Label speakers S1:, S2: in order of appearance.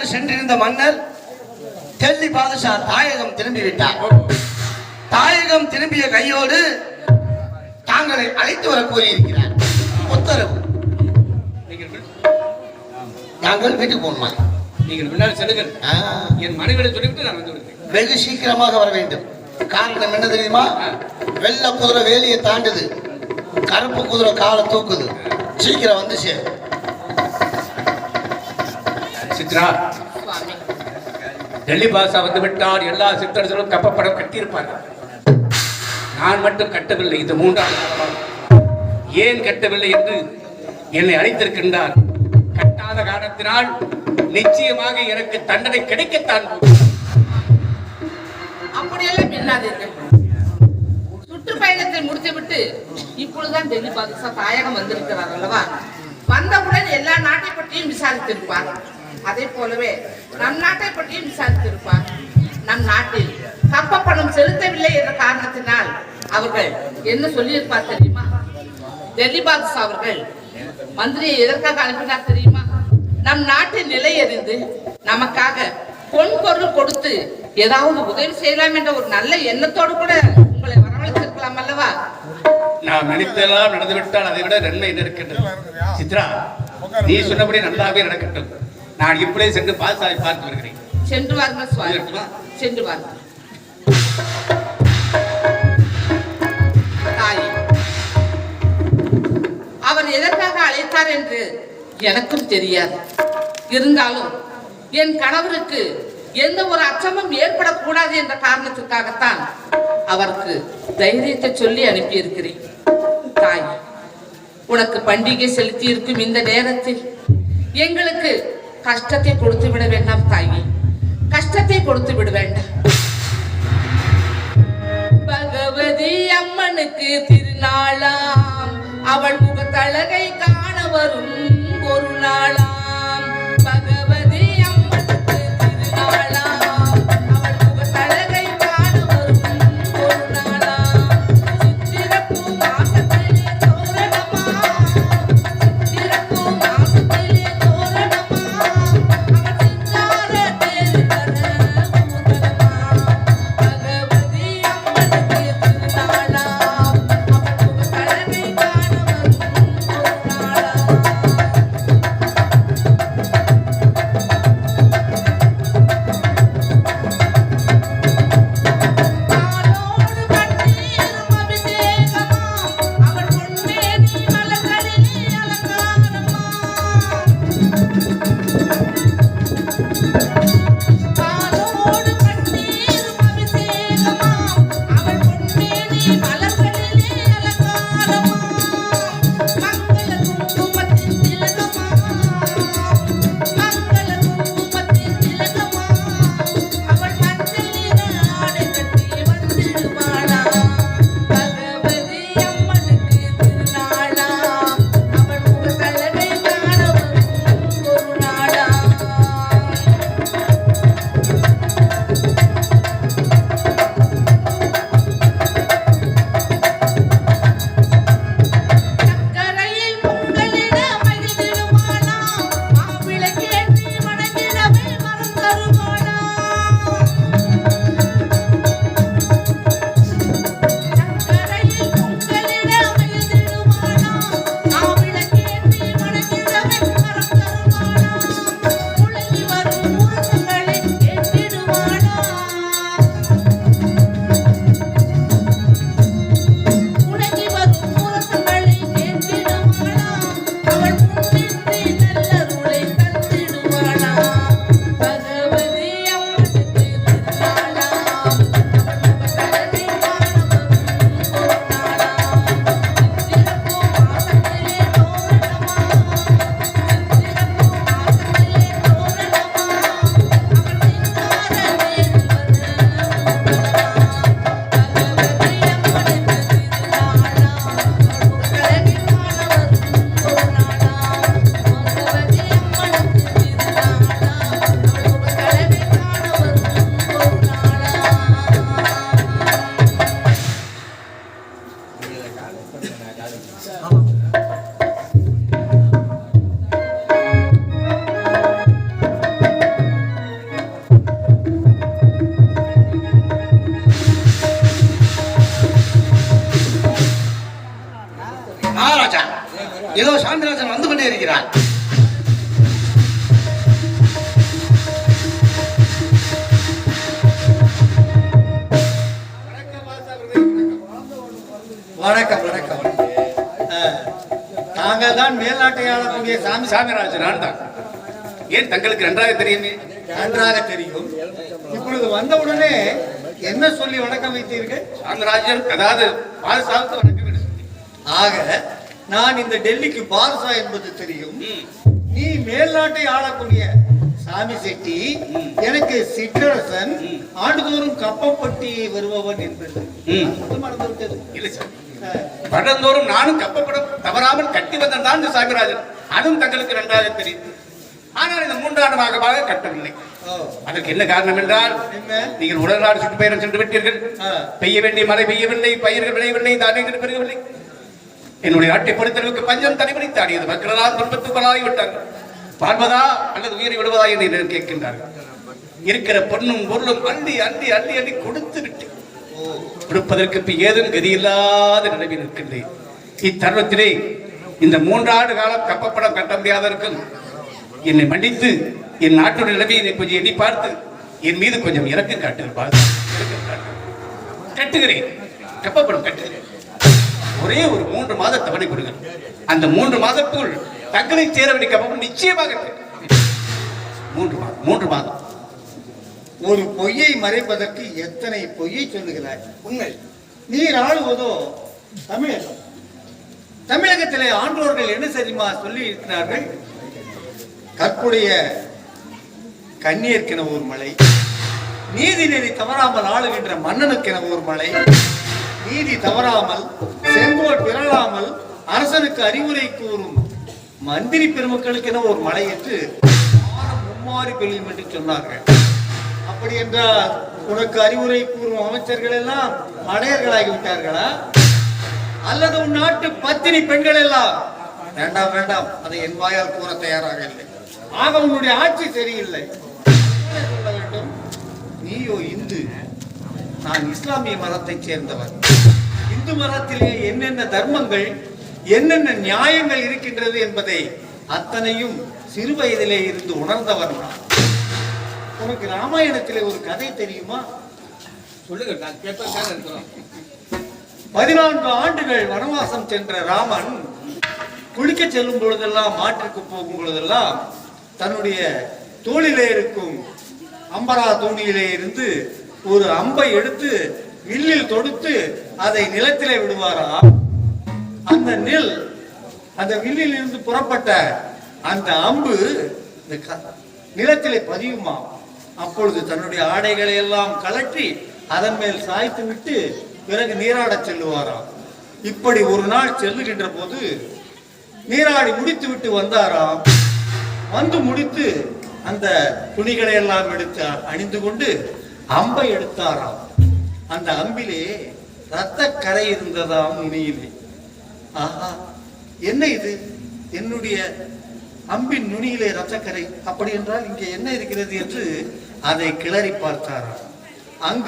S1: வெளிநாடு சென்றிருந்த மன்னர் டெல்லி பாதுஷா தாயகம் திரும்பிவிட்டார். தாயகம் திரும்பிய கையோடு தாங்களை அழைத்து வர கூறியிருக்கிறார். உத்தரவு. நாங்கள் வீட்டுக்கு போகணுமா?
S2: நீங்கள் முன்னால் செல்லுங்கள். என் மனைவியை சொல்லிவிட்டு நான் வந்து விடுகிறேன்.
S1: வெகு சீக்கிரமாக வர வேண்டும். காரணம் என்ன தெரியுமா? வெள்ளை குதிரை வேலியை தாண்டுது, கருப்பு குதிரை காலை தூக்குது. சீக்கிரம் வந்து சேர்.
S2: சித்ரா, டெல்லி பாஷா வந்து விட்டால் எல்லா சித்தர்களும் கப்பப்படம் கட்டியிருப்பார்கள். நான் மட்டும் கட்டவில்லை. இது 3ஆவது காலம். ஏன் கட்டவில்லை என்று என்னை அழைத்திருக்கின்றார். கட்டாத காரணத்தினால் நிச்சயமாக எனக்கு தண்டனை கிடைக்கத்தான் போகும்.
S3: அப்படியெல்லாம் இல்லாதீர்கள். சுற்றுப்பயணத்தை முடித்துவிட்டு இப்பொழுதுதான் டெல்லி பாதுஷா தாயகம் வந்திருக்கிறார் அல்லவா? வந்தவுடன் எல்லா நாட்டை பற்றியும் விசாரித்திருப்பார். அதே போலவே நம் நாட்டை பற்றியும் விசாரித்திருப்பார். நம் நாட்டில் கப்ப பணம் செலுத்தவில்லை என்ற காரணத்தினால் அவர்கள் என்ன சொல்லியிருப்பார் தெரியுமா? டெல்லி பாதுஷா அவர்கள் மந்திரியை எதற்காக அனுப்பினார் தெரியுமா? நம் நாட்டின் நிலை அறிந்து நமக்காக பொன் பொருள் கொடுத்து ஏதாவது உதவி செய்யலாம் என்ற ஒரு நல்ல எண்ணத்தோடு கூட உங்களை வரவழைத்திருக்கலாம் அல்லவா?
S2: நாம் நினைத்தெல்லாம் நடந்துவிட்டால் அதை விட நன்மை என்ன இருக்கின்றது? சித்ரா, நீ சொன்னபடி நல்லாவே நடக்கட்டும். நான் இப்படியே சென்று பாதுஷாவை பார்த்து வருகிறேன்.
S3: சென்று வாருங்கள் சுவாமி, சென்று வாருங்கள். தாயே, அவர் எதற்காக அழைத்தார் என்று எனக்கும் தெரியாது. இருந்தாலும் என் கணவருக்கு எந்த ஒரு அச்சமும் ஏற்படக்கூடாது என்ற காரணத்திற்காகத்தான் அவருக்கு தைரியத்தை சொல்லி அனுப்பியிருக்கிறேன். தாய், உனக்கு பண்டிகை செலுத்தி இருக்கும் இந்த நேரத்தில் எங்களுக்கு கஷ்டத்தை கொடுத்து விட வேண்டாம் தாயி, கஷ்டத்தை கொடுத்து விட வேண்டாம். பகவதி அம்மனுக்கு திருநாளாம், அவள் முகத்தழகை காண வரும் ஒரு நாளாம். பகவதி அம்மனுக்கு திருநாளாம், அவள் முகத்தழகை காண வரும் ஒரு நாளாம். சித்திரப்பூ மாசத்திலே தோரணமா, சித்திரப்பூ மாசத்திலே தோரணமா, அவள் சிங்கார தேர் தர பூதனமா. பகவதி அம்மனுக்கு திருநாளாம், அவள் முகத்தழகை காண வரும் ஒரு நாளாம்.
S4: நீங்கள் தான் மேல்நாட்டை ஆளக்கூடிய
S2: சாமிராஜ் நான் தான். ஏன் தங்களுக்கு நன்றாக தெரியுமே?
S4: நன்றாக தெரியும். இப்பொழுது வந்தவுடனே என்ன சொல்லி வணக்கம் வைத்தீர்கள்?
S2: சாமிராஜர், அதாவது பாதுசாவுக்கு வணக்கம் என்று சொல்லி.
S4: ஆக நான் இந்த டெல்லிக்கு பாதுஷா என்பது தெரியும். நீ மேல்நாட்டை ஆளக்கூடிய சாமி செட்டி, எனக்கு சிற்றரசன், ஆண்டுதோறும் கப்பப்பட்டி வருபவன் என்பது மறந்து விட்டது.
S2: இல்லை சார், வருடந்தோறும் நானும் கப்பப்படம் தவறாமல் கட்டி வந்தான் இந்த சாமிராஜன். அதுவும் தங்களுக்கு நன்றாக தெரியும். ஆனால் இந்த 3 ஆண்டு பாகமாக கட்டவில்லை. அதற்கு என்ன காரணம் என்றால், நீங்கள் உடல்நாடு சுற்றுப்பயணம் சென்று விட்டீர்கள். பெய்ய வேண்டிய மழை பெய்யவில்லை, பயிர்கள் விளையவில்லை, தானியங்கள் பெருகவில்லை. என்னுடைய நாட்டை பொறுத்தளவுக்கு பஞ்சம் தனிமணித்து ஆடியது. மக்களெல்லாம் துன்பத்துக்குள்ளாகி விட்டார்கள். வாழ்வதா அல்லது உயிரை விடுவதா என்று என்னிடம் கேட்கின்றார்கள். இருக்கிற பொண்ணும் பொருளும் அள்ளி அள்ளி அள்ளி அள்ளி கொடுத்து விட்டு கொடுப்பதற்கு ஏதும் கதியில்லாத நிலையில் இருக்கின்றேன். இத்தருணத்திலே இந்த 3 ஆண்டு காலம் கப்பப்படம் கட்ட முடியாதவர்கள் என்னை மன்னித்து என் நாட்டுடைய நிலைமையை கொஞ்சம் எண்ணி பார்த்து என் மீது கொஞ்சம் இறக்கம் காட்டுகிறேன். கட்டுகிறேன், கப்பப்படம் கட்டுகிறேன். ஒரே ஒரு 3 மாத தவணை கொடுங்கள். அந்த 3 மாதத்துக்குள் தங்களை சேர வேண்டிய கப்பம் நிச்சயமாக 3 மாதம்.
S4: ஒரு பொய்யை மறைப்பதற்கு எத்தனை பொய்யை சொல்லுகிறாய்? உண்மை. நீர் ஆளுவதோ தமிழகம். தமிழகத்திலே ஆன்றோர்கள் என்ன தெரியுமா சொல்லி இருக்கிறார்கள்? கற்புடைய கண்ணியர்க்கென ஒரு மலை, நீதி நெறி தவறாமல் ஆளுகின்ற மன்னனுக்கென ஒரு மலை, நீதி தவறாமல் செங்கோல் பிறழாமல் அரசனுக்கு அறிவுரை கூறும் மந்திரி பெருமக்களுக்கென ஒரு மலை என்று மும்மாறி பெரியும் என்று சொன்னார்கள். அப்படி என்றால் உனக்கு அறிவுரை கூறும் அமைச்சர்கள் எல்லாம் மடையர்களாகி விட்டார்களா? அல்லது உன் நாட்டு பத்தினி பெண்கள் எல்லாம்? வேண்டாம் வேண்டாம், அதை என் வாயால் கூற தயாராக இல்லை. ஆக உன்னுடைய ஆட்சி சரியில்லை. சொல்ல வேண்டும், நீயோ இந்து, நான் இஸ்லாமிய மதத்தைச் சேர்ந்தவர். இந்து மதத்திலே என்னென்ன தர்மங்கள் என்னென்ன நியாயங்கள் இருக்கின்றது என்பதை அத்தனையும் சிறு வயதிலே இருந்து உணர்ந்தவர் நான். உனக்கு ராமாயணத்திலே ஒரு கதை தெரியுமா?
S2: சொல்லுங்க, நான் கேட்பதற்காக இருக்கிறோம்.
S4: 14 ஆண்டுகள் வனவாசம் சென்ற ராமன் குளிக்க செல்லும் பொழுதெல்லாம், மாற்றுக்கு போகும் பொழுதெல்லாம் தன்னுடைய தோளிலே இருக்கும் அம்பரா தூணியிலே இருந்து ஒரு அம்பை எடுத்து வில்லில் தொடுத்து அதை நிலத்திலே விடுவாராம். அந்த வில்லில் இருந்து புறப்பட்ட அந்த அம்பு நிலத்திலே பதியுமா. அப்பொழுது தன்னுடைய ஆடைகளை எல்லாம் கலற்றி அதன் மேல் சாய்த்து விட்டு பிறகு நீராடச் செல்லுவாராம். இப்படி ஒரு நாள் செல்லுகின்ற போது நீராடி முடித்து விட்டு வந்தாராம். வந்து முடித்து அந்த துணிகளை எல்லாம் எடுத்து அணிந்து கொண்டு அம்பை எடுத்தாராம். அந்த அம்பிலே இரத்த கரை இருந்ததாம் நுனியிலே. ஆஹா, என்ன இது? என்னுடைய அம்பின் நுனியிலே இரத்தக்கரை. அப்படி என்றால் இங்கே என்ன இருக்கிறது என்று அதை கிளறி பார்த்தாராம். அங்கு